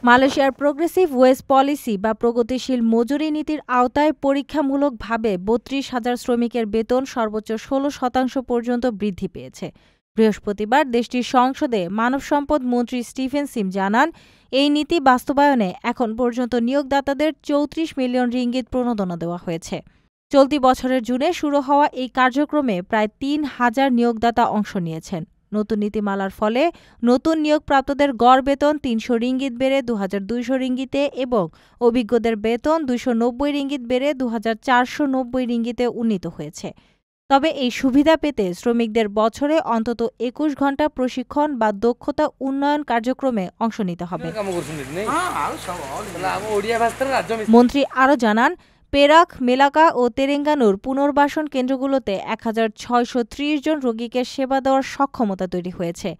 মালয়েশিয়ার progressive wedge policy বা প্রগতিশীল মজুরি নীতির আওতায় পরীক্ষামূলকভাবে ৩২,০০০ শ্রমিকের বেতন সর্বোচ্চ ১৬% পর্যন্ত বৃদ্ধি পেয়েছে। বৃহস্পতিবার দেশটির সংসদে মানব সম্পদ মন্ত্রী স্টিফেন সিম জানান, এই নীতি বাস্তবায়নে এখন পর্যন্ত নিয়োগদাতাদের ৩৪ মিলিয়ন রিঙ্গিত প্রণোদনা দেওয়া হয়েছে। চলতি বছরের জুনে শুরু হওয়া এই কার্যক্রমে প্রায় ৩,০০০ নিয়োগদাতা অংশ নিয়েছেন। নতুন নীতিমালার ফলে নতুন নিয়োগপ্রাপ্তদের গড় বেতন ৩০০ রিঙ্গিত বেড়ে ২,২০০ রিঙ্গিতে এবং অভিজ্ঞদের বেতন ২৯০ রিঙ্গিত বেড়ে ২,৪৯০ রিঙ্গিতে উন্নীত হয়েছে। তবে এই সুবিধা পেতে শ্রমিকদের বছরে অন্তত ২১ ঘণ্টা প্রশিক্ষণ বা দক্ষতা উন্নয়ন কার্যক্রমে অংশ নিতে হবে। মন্ত্রী আরও জানান, পেরাক, মেলাকা ও তেরেঙ্গানুর পুনর্বাসন কেন্দ্রগুলোতে ১,৬৩০ জন রোগীকে সেবা দেওয়ার সক্ষমতা তৈরি হয়েছে।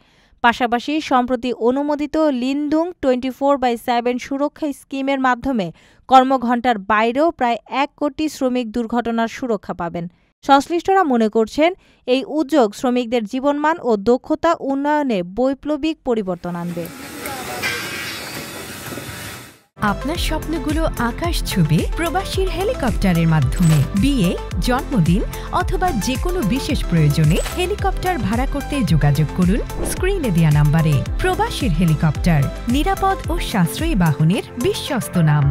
পাশাপাশি সম্প্রতি অনুমোদিত লিনদুং 24/7 সুরক্ষা স্কিমের মাধ্যমে কর্মঘণ্টার বাইরেও প্রায় ১ কোটি শ্রমিক দুর্ঘটনার সুরক্ষা পাবেন। সংশ্লিষ্টরা মনে করছেন, এই উদ্যোগ শ্রমিকদের জীবনমান ও দক্ষতা উন্নয়নে বৈপ্লবিক পরিবর্তন আনবে। আপনার স্বপ্নগুলো আকাশ ছুবে প্রবাসীর হেলিকপ্টারের মাধ্যমে। বিয়ে, জন্মদিন অথবা যে কোনো বিশেষ প্রয়োজনে হেলিকপ্টার ভাড়া করতে যোগাযোগ করুন স্ক্রিনে দেয়া নাম্বারে। প্রবাসীর হেলিকপ্টার, নিরাপদ ও সাশ্রয়ী বাহনের বিশ্বস্ত নাম।